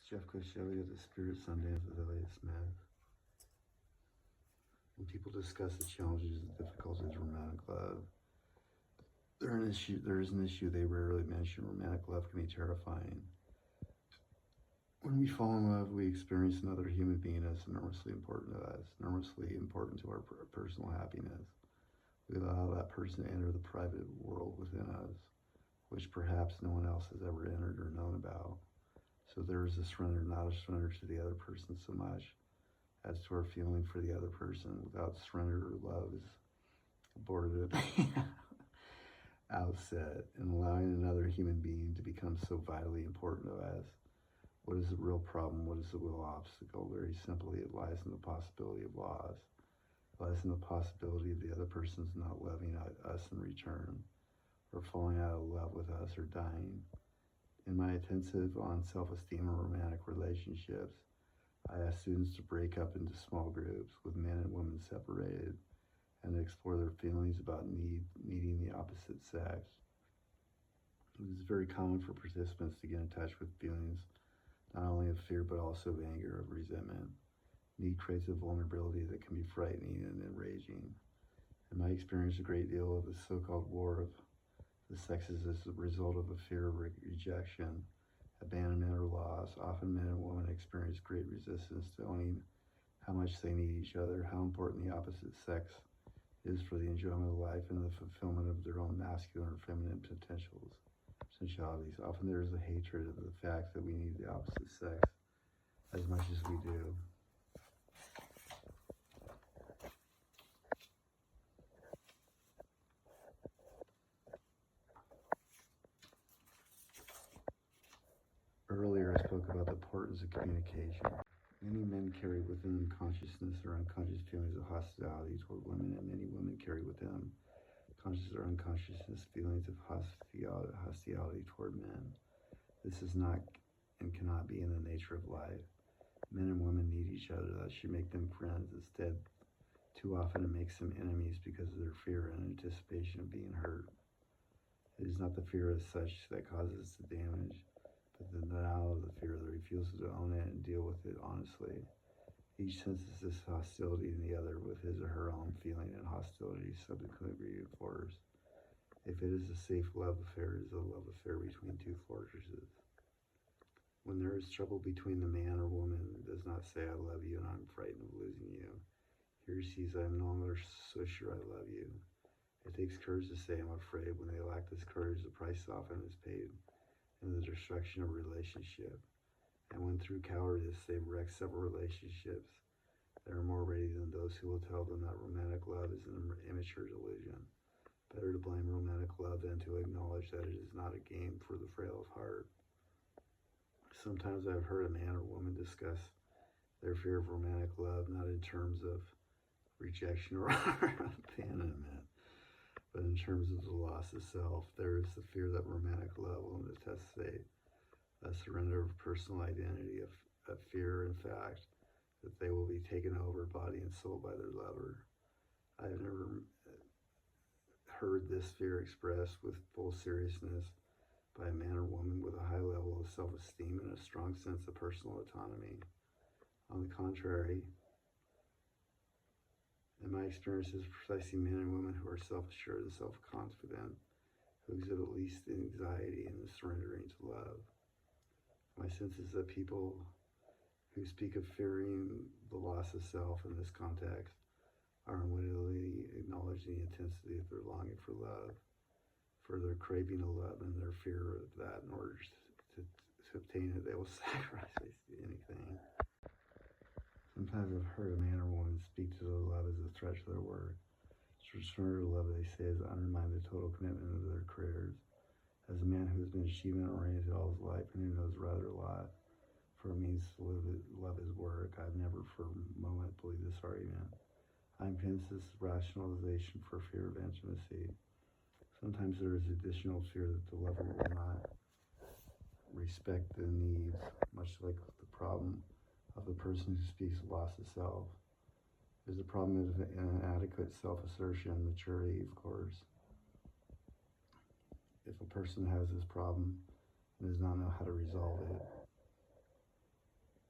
Jeff Cochell at the Spirit Sundance with Elliott Smith. When people discuss the challenges and difficulties of romantic love, there is an issue they rarely mention. Romantic love can be terrifying. When we fall in love, we experience another human being as enormously important to us, enormously important to our personal happiness. We allow that person to enter the private world within us, which perhaps no one else has ever entered or known about. So there is a surrender, not a surrender to the other person so much as to our feeling for the other person. Without surrender, love is aborted at the outset, and allowing another human being to become so vitally important to us. What is the real problem? What is the real obstacle? Very simply, it lies in the possibility of loss. It lies in the possibility of the other person's not loving us in return, or falling out of love with us, or dying. In my intensive on self-esteem and romantic relationships, I ask students to break up into small groups with men and women separated and to explore their feelings about needing the opposite sex. It is very common for participants to get in touch with feelings not only of fear but also of anger, of resentment. Need creates a vulnerability that can be frightening and enraging. In my experience, a great deal of the so-called war of the sexes is the result of a fear of rejection, abandonment, or loss. Often men and women experience great resistance to owning how much they need each other, how important the opposite sex is for the enjoyment of life and the fulfillment of their own masculine or feminine potentialities. Often there is a hatred of the fact that we need the opposite sex as much as we do. Earlier, I spoke about the importance of communication. Many men carry within them consciousness or unconscious feelings of hostility toward women, and many women carry within them conscious or unconscious feelings of hostility toward men. This is not and cannot be in the nature of life. Men and women need each other. That should make them friends. Instead, too often it makes them enemies because of their fear and anticipation of being hurt. It is not the fear as such that causes the damage, but the denial of the fear, the refusal to own it and deal with it honestly. Each senses this hostility in the other with his or her own feeling, and hostility subsequently reinforced. If it is a safe love affair, it is a love affair between two fortresses. When there is trouble between the man or woman, it does not say, "I love you and I'm frightened of losing you." Here he sees, "I am no longer so sure I love you." It takes courage to say, "I'm afraid." When they lack this courage, the price often is paid in the destruction of a relationship. And when through cowardice they wreck several relationships, they are more ready than those who will tell them that romantic love is an immature delusion. Better to blame romantic love than to acknowledge that it is not a game for the frail of heart. Sometimes I've heard a man or woman discuss their fear of romantic love not in terms of rejection or abandonment, but in terms of the loss of self. There is the fear that romantic love will necessitate a surrender of personal identity, a fear, in fact, that they will be taken over body and soul by their lover. I have never heard this fear expressed with full seriousness by a man or woman with a high level of self-esteem and a strong sense of personal autonomy. On the contrary, in my experience, it's precisely men and women who are self-assured and self-confident who exhibit least anxiety in the surrendering to love. My sense is that people who speak of fearing the loss of self in this context are unwittingly acknowledging the intensity of their longing for love, for their craving of love and their fear of that. In order to obtain it, they will sacrifice anything. Sometimes I've heard a man or woman speak to their love as a threat to their work. To surrender to love, they say, has undermined the total commitment of their careers. As a man who has been achievement-oriented all his life and who knows rather a lot for it means to love his work, I've never for a moment believed this argument. I'm convinced this is rationalization for fear of intimacy. Sometimes there is additional fear that the lover will not respect the needs, much like the problem of the person who speaks of loss of self. There's a problem of inadequate self-assertion, maturity, of course. If a person has this problem and does not know how to resolve it,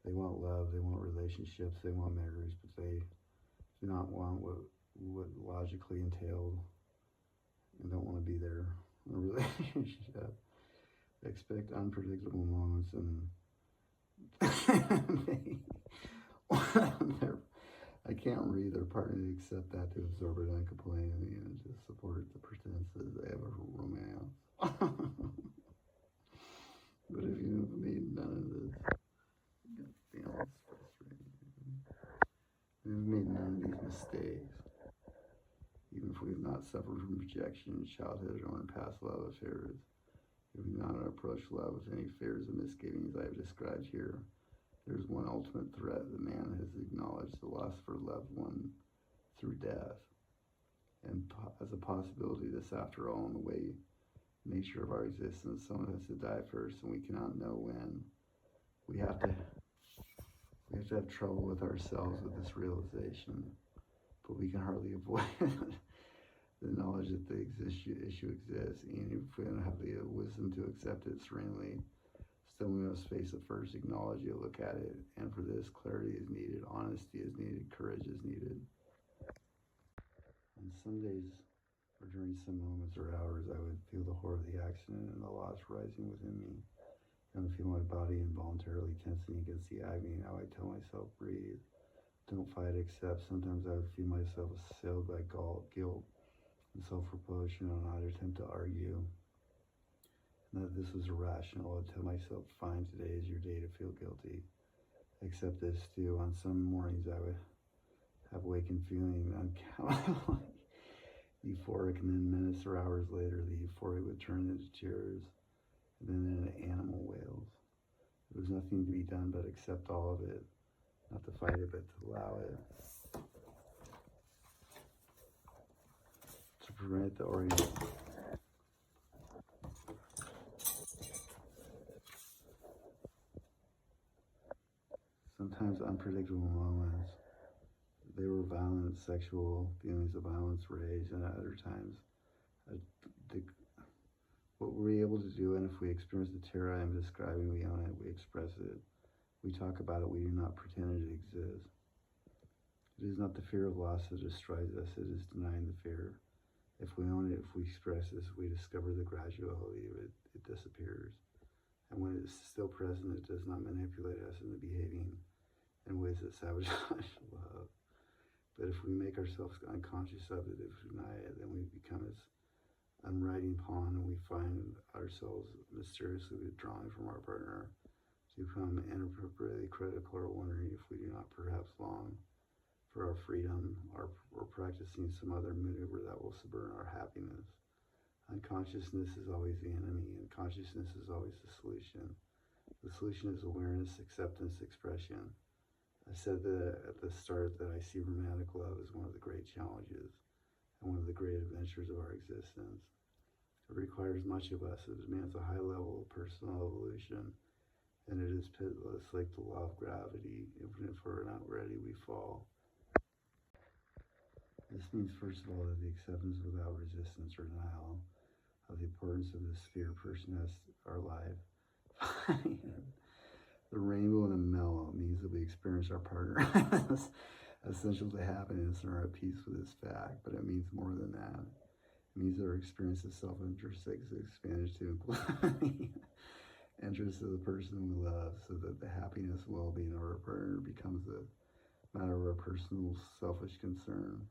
They want love, they want relationships, they want marriage, but they do not want what logically entailed and don't want to be there in a relationship. They expect unpredictable moments and I can't read their partner to accept that, to absorb it and complain and to support the pretense that they have a romance. But if you've made none of this, it's frustrating. We've made none of these mistakes. Even if we've not suffered from rejection in childhood or in past love affairs, if we've not approached love with any fears and misgivings I have described here, there's one ultimate threat that man has acknowledged: the loss for a loved one through death. And as a possibility, this, after all, in the way nature of our existence, someone has to die first, and we cannot know when. We have to have trouble with ourselves with this realization, but we can hardly avoid the knowledge that the issue exists, and if we don't have the wisdom to accept it serenely, still we must face it first, acknowledge it, look at it, and for this, clarity is needed, honesty is needed, courage is needed. On some days, or during some moments or hours, I would feel the horror of the accident and the loss rising within me. I would feel my body involuntarily tensing against the agony. Now I tell myself, breathe, don't fight, accept. Sometimes I would feel myself assailed by guilt and self-reproach, and I'd attempt to argue and that this was irrational. I'd tell myself, fine, today is your day to feel guilty. Accept this too. On some mornings I would have awakened feeling unaccountably euphoric, and then minutes or hours later the euphoria would turn into tears and then into animal wails. There was nothing to be done but accept all of it, not to fight it but to allow it, to prevent the orient. Sometimes unpredictable moments. They were violent, sexual feelings of violence, rage, and at other times, what were we able to do? And if we experience the terror I am describing, we own it, we express it, we talk about it, we do not pretend it exists. It is not the fear of loss that destroys us, it is denying the fear. If we own it, if we express this, we discover the graduality of it, it disappears. And when it is still present, it does not manipulate us into behaving in ways that sabotage love. But if we make ourselves unconscious of it, if we deny it, then we become its unwriting pawn, and we find ourselves mysteriously withdrawing from our partner to become inappropriately critical or wondering if we do not perhaps long for our freedom or practicing some other maneuver that will subvert our happiness. Unconsciousness is always the enemy, and consciousness is always the solution. The solution is awareness, acceptance, expression. I said that at the start that I see romantic love as one of the great challenges and one of the great adventures of our existence. It requires much of us. It demands a high level of personal evolution, and it is pitiless like the law of gravity. Even if we're not ready, we fall. This means, first of all, that the acceptance without resistance or denial of the importance of the sphere person has our life. The rainbow and the mellow means that we experience our partner as essential to happiness and are at peace with this fact, but it means more than that. It means that our experience of self-interest is expanded to include the interest of the person we love, so that the happiness and well-being of our partner becomes a matter of our personal selfish concern.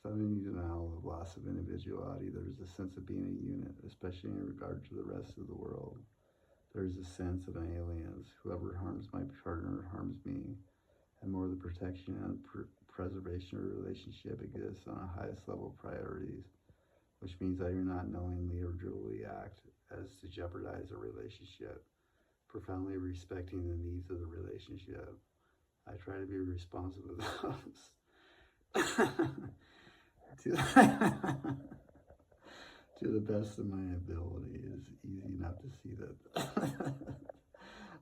Without any denial of loss of individuality, there is a sense of being a unit, especially in regard to the rest of the world. There is a sense of aliens. Whoever harms my partner harms me, and more the protection and preservation of a relationship exists on the highest level of priorities, which means I do not knowingly or deliberately act as to jeopardize a relationship, profoundly respecting the needs of the relationship. I try to be responsive of those to the best of my ability. It is easy not to see that.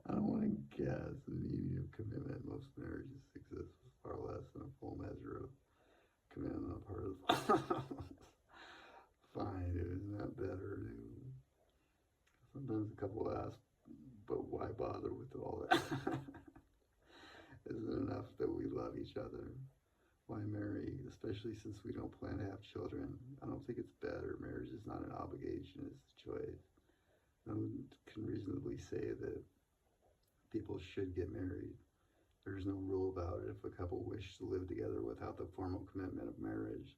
I don't want to guess the meaning of commitment. Most marriages exist with far less than a full measure of commitment on the part of fine, isn't that better? Sometimes a couple ask, but why bother with all that? love each other. Why marry, especially since we don't plan to have children? I don't think it's better. Marriage is not an obligation, it's a choice. No one can reasonably say that people should get married. There's no rule about it if a couple wish to live together without the formal commitment of marriage.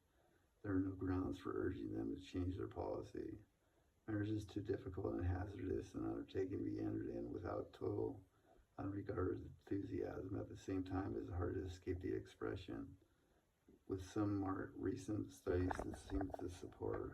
There are no grounds for urging them to change their policy. Marriage is too difficult and hazardous an undertaking to be entered in without total unregarded enthusiasm. At the same time, it is hard to escape the expression, with some more recent studies that seem to support